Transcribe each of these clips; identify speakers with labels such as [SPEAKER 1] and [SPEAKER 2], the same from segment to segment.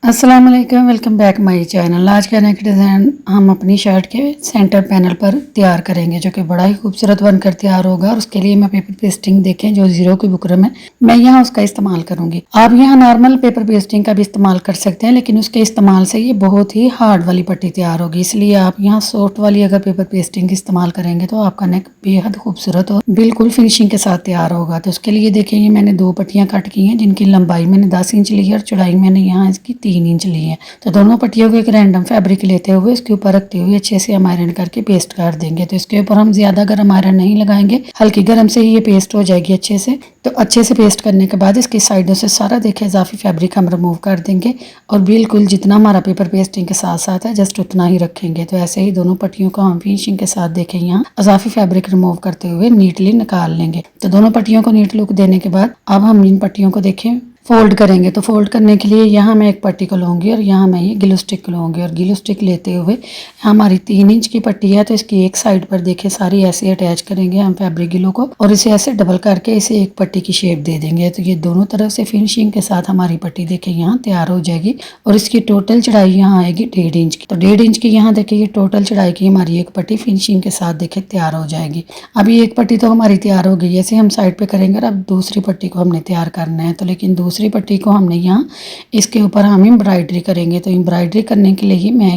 [SPEAKER 1] अस्सलाम वालेकुम, welcome back my channel. आज का नेक डिज़ाइन हम अपनी शर्ट के सेंटर पैनल पर तैयार करेंगे, जो कि बड़ा ही खूबसूरत बनकर तैयार होगा। और उसके लिए मैं पेपर पेस्टिंग देखें जो ज़ीरो की बुकरम है, मैं यहाँ उसका इस्तेमाल करूँगी। आप यहाँ नॉर्मल पेपर पेस्टिंग का भी इस्तेमाल कर सकते हैं, लेकिन उसके इस्तेमाल से ये बहुत ही हार्ड वाली पट्टी तैयार होगी। इसलिए आप यहाँ सॉफ्ट वाली अगर पेपर पेस्टिंग इस्तेमाल करेंगे तो आपका नेक बेहद खूबसूरत और बिल्कुल फिनिशिंग के साथ तैयार होगा। तो उसके लिए देखिए, ये मैंने 2 पट्टियाँ कट की हैं, जिनकी लंबाई मैंने 10 इंच ली है और चौड़ाई मैंने यहाँ इसकी 3 इंच ली है। तो दोनों पट्टियों को एक रैंडम फैब्रिक लेते हुए इसके ऊपर रखते हुए अच्छे से हम आयरन करके पेस्ट कर देंगे। तो इसके ऊपर हम ज़्यादा गर्म आयरन नहीं लगाएंगे, हल्की गर्म से ही ये पेस्ट हो जाएगी अच्छे से। तो अच्छे से पेस्ट करने के बाद इसकी साइडों से सारा देखिए इजाफी फैब्रिक हम रिमूव कर देंगे और बिल्कुल जितना हमारा पेपर पेस्टिंग के साथ साथ है जस्ट उतना ही रखेंगे। तो ऐसे ही दोनों पट्टियों को हम फिनिशिंग के साथ देखें यहाँ इजाफी फैब्रिक रिमूव करते हुए नीटली निकाल लेंगे। तो दोनों पट्टियों को नीट लुक देने के बाद अब हम इन पट्टियों को देखें फोल्ड करेंगे। तो फोल्ड करने के लिए यहाँ मैं एक पट्टी को लूँगी और यहाँ मैं ये ग्लू स्टिक लूँगी और ग्लू स्टिक लेते हुए हमारी 3 इंच की पट्टी है, तो इसकी एक साइड पर देखिए सारी ऐसे अटैच करेंगे हम फैब्रिक ग्लू को और इसे ऐसे डबल करके इसे एक पट्टी की शेप दे देंगे। तो ये दोनों तरफ से फिनिशिंग के साथ हमारी पट्टी देखिए यहाँ तैयार हो जाएगी और इसकी टोटल चढ़ाई यहाँ आएगी 1.5 इंच की। तो 1.5 इंच की यहाँ देखिए ये टोटल चढ़ाई की हमारी एक पट्टी फिनिशिंग के साथ देखिए तैयार हो जाएगी। अभी एक पट्टी तो हमारी तैयार हो गई, ऐसे हम साइड पे करेंगे और अब दूसरी पट्टी को हमने तैयार करना है। तो लेकिन दूसरी पट्टी को हमने यहाँ इसके ऊपर हम एम्ब्रॉयडरी करेंगे। तो एम्ब्रॉयडरी करने के लिए मैं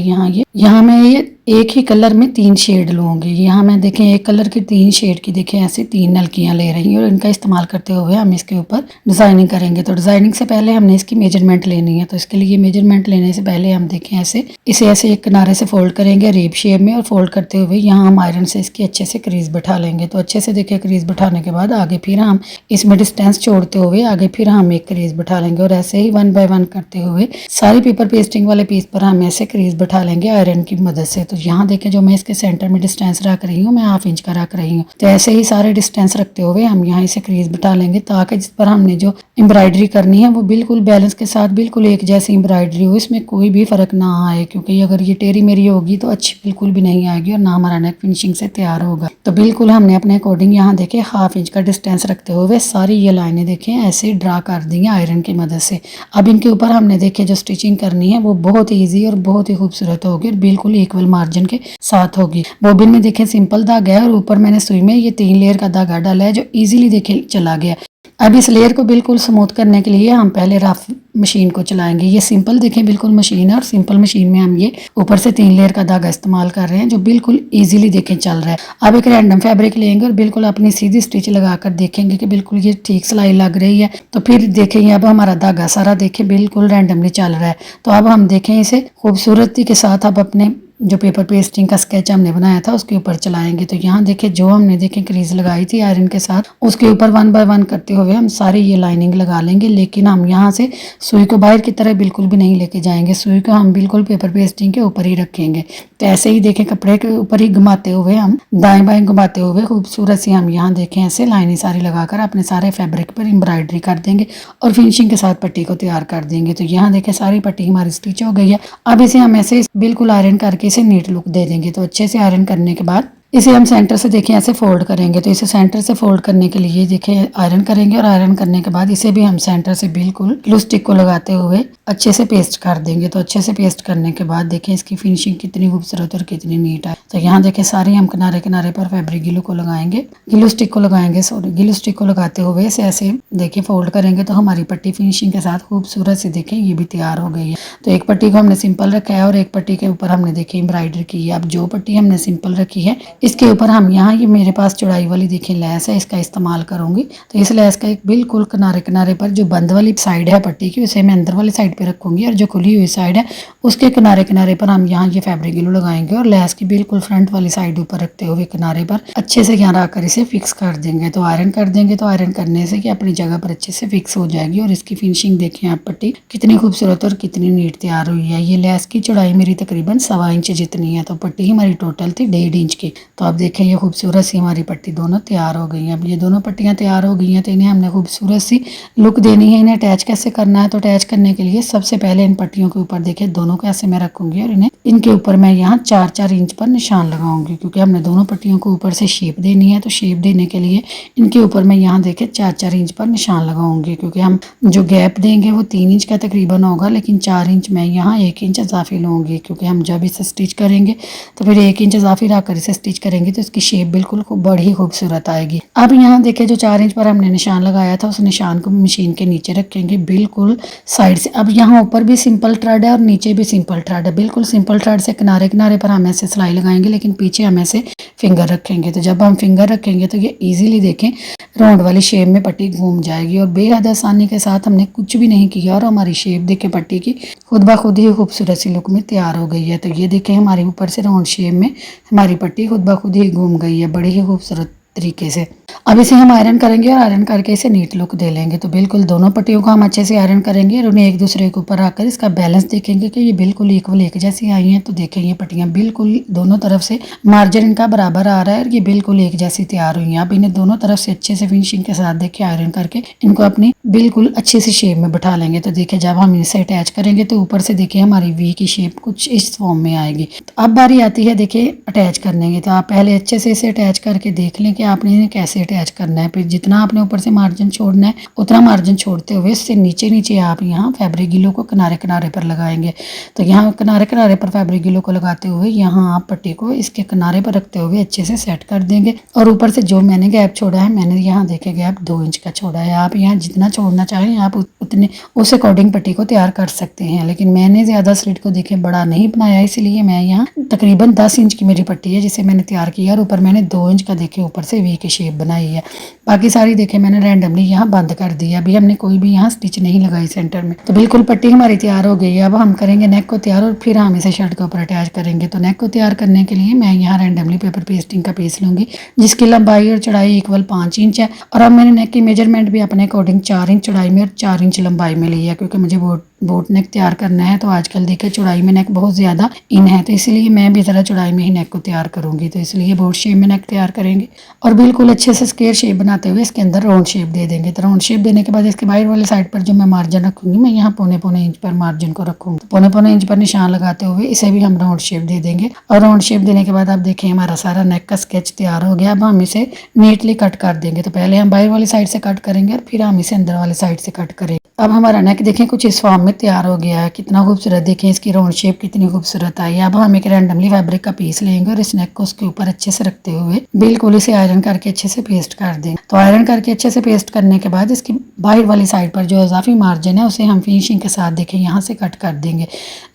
[SPEAKER 1] यहाँ मैं ये एक ही कलर में 3 शेड लूँगी। यहाँ मैं देखें एक कलर की 3 शेड की देखें ऐसे 3 नलकियाँ ले रही हूँ और इनका इस्तेमाल करते हुए हम इसके ऊपर डिज़ाइनिंग करेंगे। तो डिज़ाइनिंग से पहले हमने इसकी मेजरमेंट लेनी है। तो इसके लिए मेजरमेंट लेने से पहले हम देखें इसे ऐसे एक किनारे से फोल्ड करेंगे रेप शेप में और फोल्ड करते हुए यहाँ हम आयरन से इसकी अच्छे से क्रीज बैठा लेंगे। तो अच्छे से देखिए क्रीज बैठाने के बाद आगे फिर हम इसमें डिस्टेंस छोड़ते हुए आगे फिर हम एक क्रीज बैठा लेंगे और ऐसे ही 1 बाय 1 करते हुए सारी पेपर पेस्टिंग वाले पीस पर हम ऐसे क्रीज बैठा लेंगे आयरन की मदद से। तो यहाँ देखें जो मैं इसके सेंटर में डिस्टेंस रख रही हूँ, मैं 1/2 इंच का रख रही हूँ। तो ऐसे ही सारे डिस्टेंस रखते हुए हम यहाँ इसे क्रीज बिठा लेंगे ताकि जिस पर हमने जो एम्ब्रॉयडरी करनी है वो बिल्कुल बैलेंस के साथ बिल्कुल एक जैसी एम्ब्रॉयडरी हो, इसमें कोई भी फर्क ना आए, क्योंकि अगर ये टेढ़ी मेरी होगी तो अच्छी बिल्कुल भी नहीं आएगी और ना हमारा नेक फिनिशिंग से तैयार होगा। तो बिल्कुल हमने अपने अकॉर्डिंग यहाँ देखे 1/2 इंच का डिस्टेंस रखते हुए सारी ये लाइनें देखें ऐसे ड्रा कर दी हैं आयरन की मदद से। अब इनके ऊपर हमने देखे जो स्टिचिंग करनी है वो बहुत ईजी और बहुत ही खूबसूरत होगी और बिल्कुल इक्वल मार्जिन के साथ होगी। बॉबिन में देखें सिंपल धागा है और ऊपर मैंने सुई में ये 3 लेयर का धागा डाला है जो इजीली देखे चला गया। अब इस लेयर को बिल्कुल स्मूथ करने के लिए हम पहले रफ मशीन को चलाएंगे। ये सिंपल देखें बिल्कुल मशीन है और सिंपल मशीन में हम ये ऊपर से 3 लेयर का धागा इस्तेमाल कर रहे हैं जो बिल्कुल इजीली देखें चल रहा है। अब एक रैंडम फैब्रिक लेंगे और बिल्कुल अपनी सीधी स्टिच लगाकर देखेंगे कि बिल्कुल ये ठीक सिलाई लग रही है। तो फिर देखेंगे अब हमारा धागा सारा देखें बिल्कुल रैंडमली चल रहा है। तो अब हम देखें इसे खूबसूरती के साथ अब अपने जो पेपर पेस्टिंग का स्केच हमने बनाया था उसके ऊपर चलाएंगे। तो यहाँ देखें जो हमने देखें क्रीज लगाई थी आयरन के साथ उसके ऊपर 1 बाय 1 करते हुए हम सारी ये लाइनिंग लगा लेंगे, लेकिन हम यहाँ से सुई को बाहर की तरह बिल्कुल भी नहीं लेके जाएंगे। सुई को हम बिल्कुल पेपर पेस्टिंग के ऊपर ही रखेंगे। तो ऐसे ही देखें कपड़े के ऊपर ही घुमाते हुए हम दाएं बाएं घुमाते हुए खूबसूरत सी हम यहाँ देखें ऐसे लाइनें सारी लगाकर अपने सारे फैब्रिक पर एम्ब्रॉयडरी कर देंगे और फिनिशिंग के साथ पट्टी को तैयार कर देंगे। तो यहाँ देखें सारी पट्टी हमारी स्टिच हो गई है। अब इसे हम ऐसे बिल्कुल आयरन करके इसे नीट लुक दे देंगे। तो अच्छे से आयरन करने के बाद इसे हम सेंटर से देखें ऐसे फोल्ड करेंगे। तो इसे सेंटर से फोल्ड करने के लिए देखें आयरन करेंगे और आयरन करने के बाद इसे भी हम सेंटर से बिल्कुल ग्लू स्टिक को लगाते हुए अच्छे से पेस्ट कर देंगे। तो अच्छे से पेस्ट करने के बाद देखें इसकी फिनिशिंग कितनी खूबसूरत और कितनी नीट है। तो यहाँ देखें सारी हम किनारे किनारे पर फैब्रिक ग्लू को लगाएंगे, ग्लू स्टिक को लगाएंगे, सॉरी ग्लू स्टिक को लगाते हुए इसे ऐसे देखिए फोल्ड करेंगे। तो हमारी पट्टी फिनिशिंग के साथ खूबसूरत से देखें ये भी तैयार हो गई है। तो एक पट्टी को हमने सिंपल रखा है और एक पट्टी के ऊपर हमने देखिए एम्ब्रॉयडरी की है। अब जो पट्टी हमने सिंपल रखी है इसके ऊपर हम यहाँ ये मेरे पास चौड़ाई वाली देखिए लैस है, इसका इस्तेमाल करूंगी। तो इस लैस का एक बिल्कुल किनारे किनारे पर जो बंद वाली साइड है पट्टी की उसे मैं अंदर वाली साइड पे रखूंगी और जो खुली हुई साइड है उसके किनारे किनारे पर हम यहाँ ये फैब्रिक ग्लू लगाएंगे और लैस की बिल्कुल फ्रंट वाली साइड ऊपर रखते हुए किनारे पर अच्छे से यहाँ रखकर इसे फिक्स कर देंगे। तो आयरन कर देंगे। तो आयरन करने से कि अपनी जगह पर अच्छे से फिक्स हो जाएगी और इसकी फिनिशिंग देखें आप पट्टी कितनी खूबसूरत और कितनी नीट तैयार हुई है। ये लैस की चौड़ाई मेरी तकरीबन 1.25 इंच जितनी है। तो पट्टी हमारी टोटल थी 1.5 इंच की। तो आप देखें ये खूबसूरत सी हमारी पट्टी दोनों तैयार हो गई हैं। अब ये दोनों पट्टियाँ तैयार हो गई हैं तो इन्हें हमने खूबसूरत सी लुक देनी है। इन्हें अटैच कैसे करना है, तो अटैच करने के लिए सबसे पहले इन पट्टियों के ऊपर देखिए दोनों को ऐसे मैं रखूँगी और इन्हें इनके ऊपर मैं यहाँ 4-4 इंच पर निशान लगाऊंगी, क्योंकि हमने दोनों पट्टियों को ऊपर से शेप देनी है। तो शेप देने के लिए इनके ऊपर मैं यहाँ देखिए 4-4 इंच पर निशान लगाऊंगी, क्योंकि हम जो गैप देंगे वो 3 इंच का तकरीबन होगा, लेकिन 4 इंच मैं यहाँ 1 इंच इजाफी लूँगी, क्योंकि हम जब इसे स्टिच करेंगे तो फिर 1 इंच इजाफी रखकर इसे स्टिच करेंगे तो इसकी शेप बिल्कुल खूब बड़ी खूबसूरत आएगी। अब यहाँ देखिए जो 4 इंच पर हमने निशान लगाया था उस निशान को मशीन के नीचे रखेंगे बिल्कुल साइड से। अब यहाँ ऊपर भी सिंपल थ्रेड है और नीचे भी सिंपल थ्रेड है। बिल्कुल सिंपल थ्रेड से किनारे किनारे पर हम ऐसे सिलाई लगाएंगे, लेकिन पीछे हम ऐसे फिंगर रखेंगे। तो जब हम फिंगर रखेंगे तो ये इजीली देखें राउंड वाली शेप में पट्टी घूम जाएगी और बेहद आसानी के साथ हमने कुछ भी नहीं किया और हमारी शेप देखें पट्टी की खुद ब खुद ही खूबसूरत सी लुक में तैयार हो गई है। तो ये देखें हमारी ऊपर से राउंड शेप में हमारी पट्टी खुद ब खुद ही घूम गई है बड़ी ही खूबसूरत तरीके से। अब इसे हम आयरन करेंगे और आयरन करके इसे नीट लुक दे लेंगे। तो बिल्कुल दोनों पट्टियों को हम अच्छे से आयरन करेंगे और उन्हें एक दूसरे के ऊपर रखकर इसका बैलेंस देखेंगे कि ये बिल्कुल इक्वल एक जैसी आई हैं। तो देखें ये पट्टियाँ बिल्कुल दोनों तरफ से मार्जिन इनका बराबर आ रहा है और ये बिल्कुल एक जैसी तैयार हुई हैं। अब इन्हें दोनों तरफ से अच्छे से फिनिशिंग के साथ देखिए आयरन करके इनको अपनी बिल्कुल अच्छी सी शेप में बैठा लेंगे। तो देखिए जब हम इसे अटैच करेंगे तो ऊपर से देखिए हमारी वी की शेप कुछ इस फॉर्म में आएगी। तो अब बारी आती है देखिए अटैच करने की। तो आप पहले अच्छे से इसे अटैच करके देख लें कि आपने इन्हें कैसे अटैच करना है। फिर जितना आपने ऊपर से मार्जिन छोड़ना है उतना मार्जिन छोड़ते हुए इससे नीचे नीचे आप यहाँ फैब्रिक गिलो को किनारे किनारे पर लगाएंगे। तो यहाँ किनारे किनारे पर फैब्रिक गिलो को लगाते हुए यहाँ आप पट्टी को इसके किनारे पर रखते हुए अच्छे से सेट कर देंगे। और ऊपर से जो मैंने गैप छोड़ा है, मैंने यहाँ देखे गैप 2 इंच का छोड़ा है। आप यहाँ जितना छोड़ना चाहें आप उतने उस अकॉर्डिंग पट्टी को तैयार कर सकते हैं, लेकिन मैंने ज़्यादा स्लिट को देखे बड़ा नहीं बनाया, इसलिए मैं यहाँ तकरीबन 10 इंच की मेरी पट्टी है जिसे मैंने तैयार किया और ऊपर मैंने 2 इंच का देखे ऊपर से वी की शेप बनाई है। बाकी सारी देखे मैंने रैंडमली यहाँ बंद कर दी है। अभी हमने कोई भी यहाँ स्टिच नहीं लगाई सेंटर में। तो बिल्कुल पट्टी हमारी तैयार हो गई है। अब हम करेंगे नेक को तैयार और फिर हम इसे शर्ट के ऊपर अटैच करेंगे। तो नेक को तैयार करने के लिए मैं यहाँ रैंडमली पेपर पेस्टिंग का पीस लूँगी जिसकी लंबाई और चौड़ाई इक्वल 5 इंच है। और अब मैंने नेक की मेजरमेंट भी अपने अकॉर्डिंग 4 इंच चौड़ाई में और 4 इंच लंबाई में ली है, क्योंकि मुझे बोट नेक तैयार करना है। तो आजकल देखिए चौड़ाई में नेक बहुत ज़्यादा इन है, तो इसलिए मैं भी ज़रा चौड़ाई में ही नेक को तैयार करूँगी। तो इसलिए बोट शेप में नेक तैयार करेंगे और बिल्कुल अच्छे से स्क्वायर शेप बनाते हुए इसके अंदर राउंड शेप दे देंगे। तो राउंड शेप देने के बाद इसके बाहर वाले साइड पर जो मैं मार्जिन रखूँगी, मैं यहाँ पौने पौने इंच पर मार्जिन को रखूँगी। पौने पौने इंच पर निशान लगाते हुए इसे भी हम राउंड शेप दे देंगे। और राउंड शेप देने के बाद आप देखें हमारा सारा नेक का स्केच तैयार हो गया। अब हम इसे नीटली कट कर देंगे। तो पहले हम बाहर वाली साइड से कट करेंगे और फिर हम इसे अंदर वाली साइड से कट करेंगे। अब हमारा नेक देखें कुछ इस फॉर्म में तैयार हो गया है। कितना खूबसूरत देखें इसकी राउंड शेप कितनी खूबसूरत आई है। अब हम एक रैंडमली फैब्रिक का पीस लेंगे और इस नेक को उसके ऊपर अच्छे से रखते हुए बिल्कुल इसे आयरन करके अच्छे से पेस्ट कर देंगे। तो आयरन करके अच्छे से पेस्ट करने के बाद इसकी बाहर वाली साइड पर जो इजाफी मार्जिन है उसे हम फिनिशिंग के साथ देखें यहाँ से कट कर देंगे।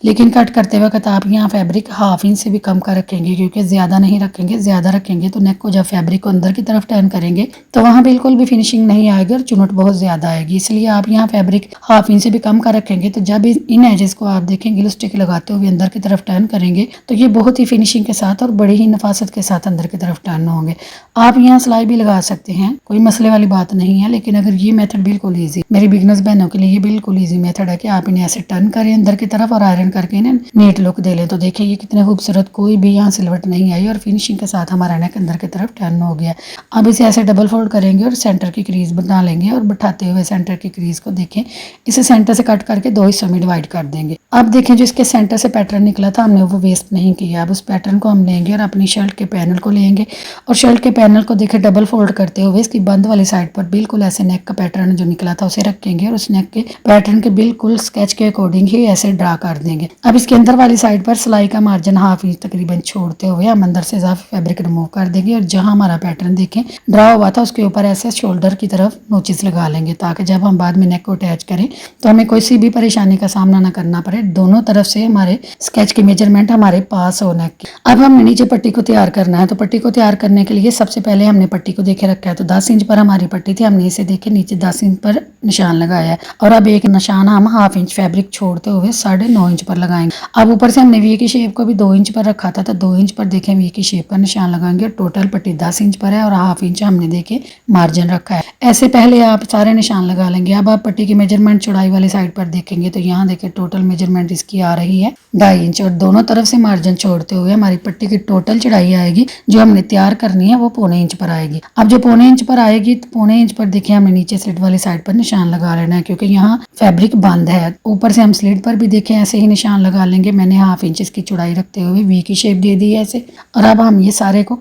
[SPEAKER 1] लेकिन कट करते वक्त आप यहाँ फैब्रिक 1/2 इंच से भी कम का रखेंगे, क्योंकि ज़्यादा नहीं रखेंगे। ज़्यादा रखेंगे तो नेक को जब फैब्रिक को अंदर की तरफ टर्न करेंगे तो वहाँ बिल्कुल भी फिनिशिंग नहीं आएगी और चुनट बहुत ज़्यादा आएगी। इसलिए आप यहाँ फैब्रिक 1/2 इंच से भी कम का रखेंगे। तो जब इन एजेस को आप देखें ग्लू स्टिक लगाते हुए अंदर की तरफ टर्न करेंगे तो ये बहुत ही फिनिशिंग के साथ और बड़ी ही नफासत के साथ अंदर की तरफ टर्न होंगे। आप यहाँ सिलाई भी लगा सकते हैं, कोई मसले वाली बात नहीं है। लेकिन अगर ये मेथड बिल्कुल ईजी, मेरी बिगनर्स बहनों के लिए ये बिल्कुल ईजी मेथड है कि आप इन्हें ऐसे टर्न करें अंदर की तरफ और आयरन करके इन्हें नीट लुक दे लें। तो देखिए ये कितने खूबसूरत, कोई भी यहाँ सिलवट नहीं आई और फिनिशिंग के साथ हमारा नेक अंदर की तरफ टर्न हो गया। अब इसे ऐसे डबल फोल्ड करेंगे और सेंटर की क्रीज बना लेंगे और बैठाते हुए सेंटर की क्रीज को देखें इसे सेंटर से कट करके 2 हिस्सों में डिवाइड कर देंगे। अब देखें जो इसके सेंटर से पैटर्न निकला था हमने वो वेस्ट नहीं किया। अब उस पैटर्न को हम लेंगे और अपनी शर्ट के पैनल को लेंगे और शर्ट के पैनल को देखें डबल फोल्ड करते हुए इसकी बंद वाली साइड पर बिल्कुल ऐसे नेक का पैटर्न जो निकला था उसे रखेंगे और उस नेक के पैटर्न के बिल्कुल स्केच के अकॉर्डिंग ही ऐसे ड्रा कर देंगे। अब इसके अंदर वाली साइड पर सिलाई का मार्जिन 1/2 इंच तकरीबन छोड़ते हुए हम अंदर से इजाफी फैब्रिक रिमूव कर देंगे और जहां हमारा पैटर्न देखें ड्रा हुआ था उसके ऊपर ऐसे शोल्डर की तरफ नोचेस लगा लेंगे, ताकि जब हम बाद में नेक को अटैच करें तो हमें कोई सी भी परेशानी का सामना ना करना पड़े। दोनों तरफ से हमारे स्केच की मेजरमेंट हमारे पास हो नेक की। अब हमने नीचे पट्टी को तैयार करना है। तो पट्टी को तैयार करने के लिए सबसे पहले हमने पट्टी को देखे रखा है। तो 10 इंच पर हमारी पट्टी थी, हमने इसे देखे नीचे 10 इंच पर निशान लगाया है और अब एक निशान हम 1/2 इंच फैब्रिक छोड़ते हुए 9.5 इंच पर लगाएंगे। अब ऊपर से हमने वी की शेप को भी 2 इंच पर रखा था, तो 2 इंच पर देखें वी की शेप का निशान लगाएंगे। टोटल पट्टी 10 इंच पर है और 1/2 इंच हमने देखे मार्जिन रखा है। ऐसे पहले आप सारे निशान लगा लेंगे। अब आप पट्टी की की मेजरमेंट चौड़ाई वाली साइड पर देखेंगे तो यहाँ देखिए टोटल मेजरमेंट इसकी आ रही है 2.5 इंच और दोनों तरफ से मार्जिन छोड़ते हुए हमारी पट्टी की टोटल चौड़ाई आएगी जो हमने तैयार करनी है वो 1.25 इंच पर आएगी। अब जो 1.25 इंच पर आएगी तो 1.25 इंच पर देखिए हमें नीचे स्लिट वाली साइड पर निशान लगा लेना है क्योंकि यहाँ फैब्रिक बंद है। ऊपर से हम स्लिट पर भी देखें ऐसे ही निशान लगा लेंगे। मैंने 1/2 इंच की चौड़ाई रखते हुए वी की शेप दे दी है ऐसे। और अब हम ये सारे को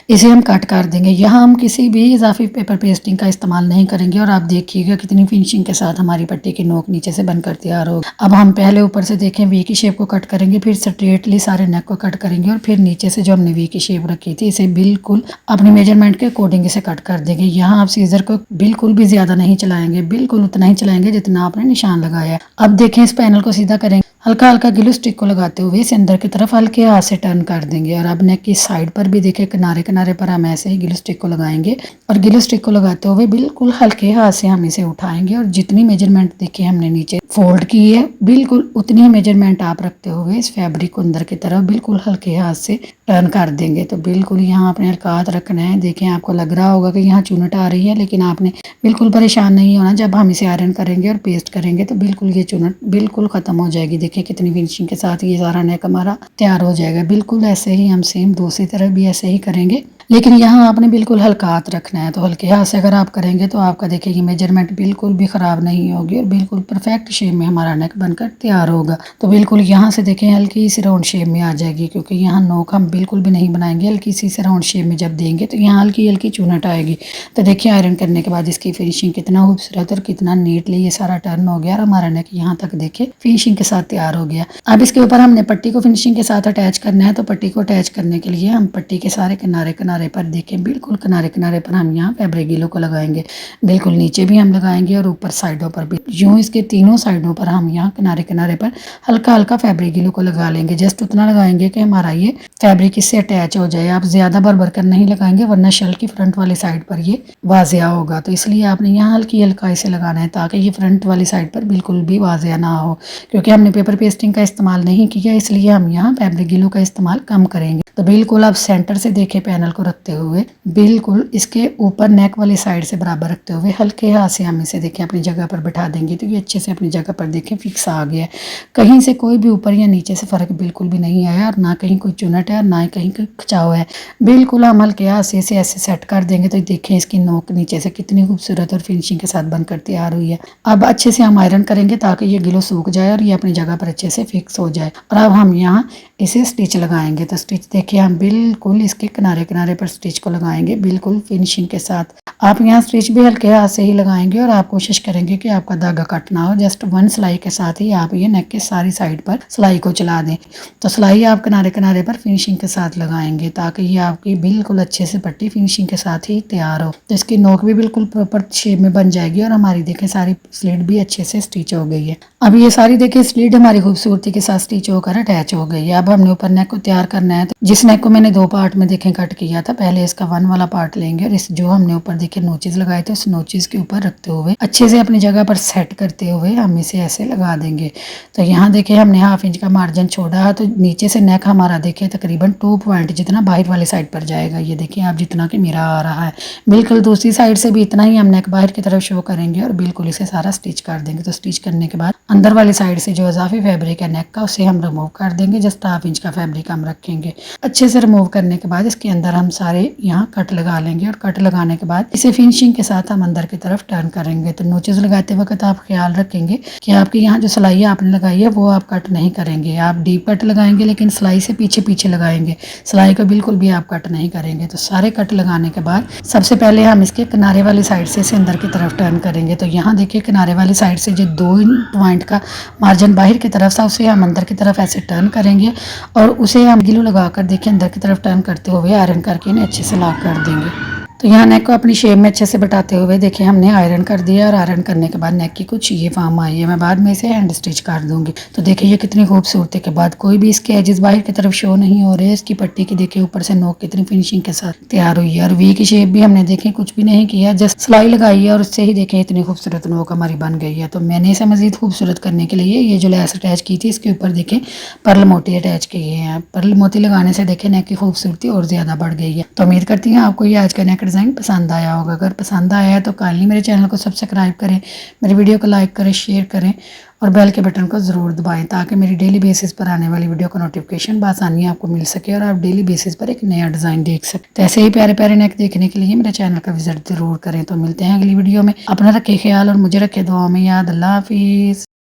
[SPEAKER 1] इसे हम कट कर देंगे। यहाँ हम किसी भी इजाफी पेपर पेस्टिंग का इस्तेमाल नहीं करेंगे और आप देखिएगा कितनी फिनिशिंग के साथ हमारी पट्टी की नोक नीचे से बनकर तैयार होगी। अब हम पहले ऊपर से देखें वी की शेप को कट करेंगे, फिर स्ट्रेटली सारे नेक को कट करेंगे और फिर नीचे से जो हमने वी की शेप रखी थी इसे बिल्कुल अपनी मेजरमेंट के अकॉर्डिंग इसे कट कर देंगे। यहाँ आप सीजर को बिल्कुल भी ज्यादा नहीं चलाएंगे, बिल्कुल उतना ही चलाएंगे जितना आपने निशान लगाया है। अब देखें इस पैनल को सीधा करेंगे, हल्का हल्का ग्लू स्टिक को लगाते हुए इसे अंदर की तरफ हल्के हाथ से टर्न कर देंगे। और अब नेक की साइड पर भी देखें किनारे किनारे पर हम ऐसे ही ग्लू स्टिक को लगाएंगे और ग्लू स्टिक को लगाते हुए बिल्कुल हल्के हाथ से हम इसे उठाएंगे और जितनी मेजरमेंट देखिए हमने नीचे फोल्ड की है बिल्कुल उतनी ही मेजरमेंट आप रखते हुए इस फैब्रिक को अंदर की तरफ बिल्कुल हल्के हाथ से टर्न कर देंगे। तो बिल्कुल यहाँ आपने हल्का हाथ रखना है। देखें आपको लग रहा होगा कि यहाँ चुनट आ रही है, लेकिन आपने बिल्कुल परेशान नहीं होना। जब हम इसे आयरन करेंगे और पेस्ट करेंगे तो बिल्कुल ये चुनट बिल्कुल खत्म हो जाएगी। देखिए कितनी फिनिशिंग के साथ ये सारा नेक हमारा तैयार हो जाएगा। बिल्कुल ऐसे ही हम सेम दूसरी तरफ भी ऐसे ही करेंगे, लेकिन यहाँ आपने बिल्कुल हल्का हाथ रखना है। तो हल्के हाथ से अगर आप करेंगे तो आपका देखिए मेजरमेंट बिल्कुल भी खराब नहीं होगी और बिल्कुल परफेक्ट शेप में हमारा नेक बनकर तैयार होगा। तो बिल्कुल यहाँ से देखें हल्की सी राउंड शेप में आ जाएगी क्योंकि यहाँ नोक हम बिल्कुल भी नहीं बनाएंगे। हल्की सी राउंड शेप में जब देंगे तो यहाँ हल्की हल्की चुनट आएगी। तो देखिए आयरन करने के बाद इसकी फिनिशिंग कितना खूबसूरत और कितना नीटली ये सारा टर्न हो गया और हमारा नेक यहाँ तक देखिए फिनिशिंग के साथ तैयार हो गया। अब इसके ऊपर हमने पट्टी को फिनिशिंग के साथ अटैच करना है। तो पट्टी को अटैच करने के लिए हम पट्टी के सारे किनारे किनारे पर देखें बिल्कुल किनारे किनारे पर हम यहाँ फैब्रिक गीलो को लगाएंगे। बिल्कुल नीचे भी हम लगाएंगे और ऊपर साइडों पर भी, यूं इसके तीनों साइडों पर हम यहाँ किनारे किनारे पर हल्का हल्का फैब्रिक गीलो को लगा लेंगे। जस्ट उतना लगाएंगे कि हमारा ये फैब्रिक इससे अटैच हो जाए। आप ज्यादा भर कर नहीं लगाएंगे वरना शल की फ्रंट वाली साइड पर ये वाजिया होगा। तो इसलिए आपने यहाँ हल्की हल्का इसे लगाना है ताकि ये फ्रंट वाली साइड पर बिल्कुल भी वाजिया ना हो। क्योंकि हमने पेपर पेस्टिंग का इस्तेमाल नहीं किया इसलिए हम यहाँ फैब्रिक गीलो का इस्तेमाल कम करेंगे। तो बिल्कुल आप सेंटर से देखें पैनल को रखते हुए बिल्कुल इसके ऊपर नेक वाली साइड से बराबर रखते हुए हल्के हाथ से हम इसे देखें अपनी जगह पर बैठा देंगे। तो ये अच्छे से अपनी जगह पर देखें फिक्स आ गया है। कहीं से कोई भी ऊपर या नीचे से फर्क बिल्कुल भी नहीं आया और ना कहीं कोई चुनट है और ना ही कहीं कोई खिंचाव है। बिल्कुल हम हल्के हाथ से इसे ऐसे सेट कर देंगे। तो देखें इसकी नोक नीचे से कितनी खूबसूरत और फिनिशिंग के साथ बनकर तैयार हुई है। अब अच्छे से हम आयरन करेंगे ताकि ये गिलो सूख जाए और ये अपनी जगह पर अच्छे से फिक्स हो जाए। और अब हम यहाँ इसे स्टिच लगाएंगे। तो स्टिच देखिए हम बिल्कुल इसके किनारे किनारे पर स्टिच को लगाएंगे बिल्कुल फिनिशिंग के साथ। आप यहाँ स्टिच भी हल्के हाथ से ही लगाएंगे और आप कोशिश करेंगे कि आपका धागा कट ना हो। जस्ट 1 सिलाई के साथ ही आप ये नेक के सारी साइड पर सिलाई को चला दें। तो सिलाई आप किनारे किनारे पर फिनिशिंग के साथ लगाएंगे ताकि ये आपकी बिल्कुल अच्छे से पट्टी फिनिशिंग के साथ ही तैयार हो। तो इसकी नोक भी बिल्कुल प्रॉपर शेप में बन जाएगी और हमारी देखें सारी स्लिट भी अच्छे से स्टिच हो गई है। अब ये सारी देखिए स्लिट हमारी खूबसूरती के साथ स्टिच होकर अटैच हो गई है। अब हमने ऊपर नेक को तैयार करना है। तो जिस नेक को मैंने 2 पार्ट में देखें कट किया था, पहले इसका 1 वाला पार्ट लेंगे और इस जो हमने ऊपर देखे नोचेस लगाए थे उस नोचेस के ऊपर रखते हुए अच्छे से अपनी जगह पर सेट करते हुए हम इसे ऐसे लगा देंगे। तो यहाँ देखिए हमने 1/2 इंच का मार्जिन छोड़ा है। तो नीचे से नेक हमारा देखिए तकरीबन 2 पॉइंट जितना बाहर वाली साइड पर जाएगा। ये देखिए आप जितना कि मेरा आ रहा है बिल्कुल दूसरी साइड से भी इतना ही हम नेक बाहर की तरफ शो करेंगे और बिल्कुल इसे सारा स्टिच कर देंगे। तो स्टिच करने के बाद अंदर वाली साइड से जो इजाफी फैब्रिक है नेक का उसे हम रिमूव कर देंगे। जस्ट 1/2 इंच का फैब्रिक हम रखेंगे। अच्छे से रिमूव करने के बाद इसके अंदर हम सारे यहाँ कट लगा लेंगे और कट लगाने के बाद इसे फिनिशिंग के साथ हम अंदर की तरफ टर्न करेंगे। तो नोचेस लगाते वक्त आप ख्याल रखेंगे कि आपके यहाँ जो सिलाई आपने लगाई है वो आप कट नहीं करेंगे। आप डीप कट लगाएंगे लेकिन सिलाई से पीछे पीछे लगाएंगे, सिलाई को बिल्कुल भी आप कट नहीं करेंगे। तो सारे कट लगाने के बाद सबसे पहले हम इसके किनारे वाली साइड से इसे अंदर की तरफ टर्न करेंगे। तो यहाँ देखिए किनारे वाली साइड से जो 2 पॉइंट का मार्जिन बाहर की तरफ था उसे हम अंदर की तरफ ऐसे टर्न करेंगे और उसे हम ग्लू लगाकर देखिए अंदर की तरफ टर्न करते हुए आयरन करके इन्हें अच्छे से लॉक कर देंगे। तो यहाँ नेक को अपनी शेप में अच्छे से बैठाते हुए देखिए हमने आयरन कर दिया और आयरन करने के बाद नेक की कुछ ये फॉर्म आई है। मैं बाद में इसे हैंड स्टिच कर दूंगी। तो देखिए ये कितनी खूबसूरती के बाद कोई भी इसके एजेस बाहर की तरफ शो नहीं हो रहे। इसकी पट्टी की देखिए ऊपर से नोक कितनी फिनिशिंग के साथ तैयार हुई है और वी की शेप भी हमने देखिए कुछ भी नहीं किया, जस्ट सिलाई लगाई है और उससे ही देखिए इतनी खूबसूरत नोक हमारी बन गई है। तो मैंने इसे मजीद खूबसूरत करने के लिए ये जो लेस अटैच की थी इसके ऊपर देखिए पर्ल मोती अटैच किए हैं। पर्ल मोती लगाने से देखिए नेक की खूबसूरती और ज्यादा बढ़ गई है। तो उम्मीद करती हूँ आपको ये आज का नेक डिज़ाइन पसंद आया होगा। अगर पसंद आया है तो काइंडली मेरे चैनल को सब्सक्राइब करें, मेरी वीडियो को लाइक करें, शेयर करें और बेल के बटन को ज़रूर दबाएं ताकि मेरी डेली बेसिस पर आने वाली वीडियो का नोटिफिकेशन बआसानी आपको मिल सके और आप डेली बेसिस पर एक नया डिज़ाइन देख सकते। तो ऐसे ही प्यारे प्यारे नेक देखने के लिए मेरे चैनल का विजिट ज़रूर करें। तो मिलते हैं अगली वीडियो में। अपना रखें ख्याल और मुझे रखें दुआ में याद। अल्लाह हाफिज़।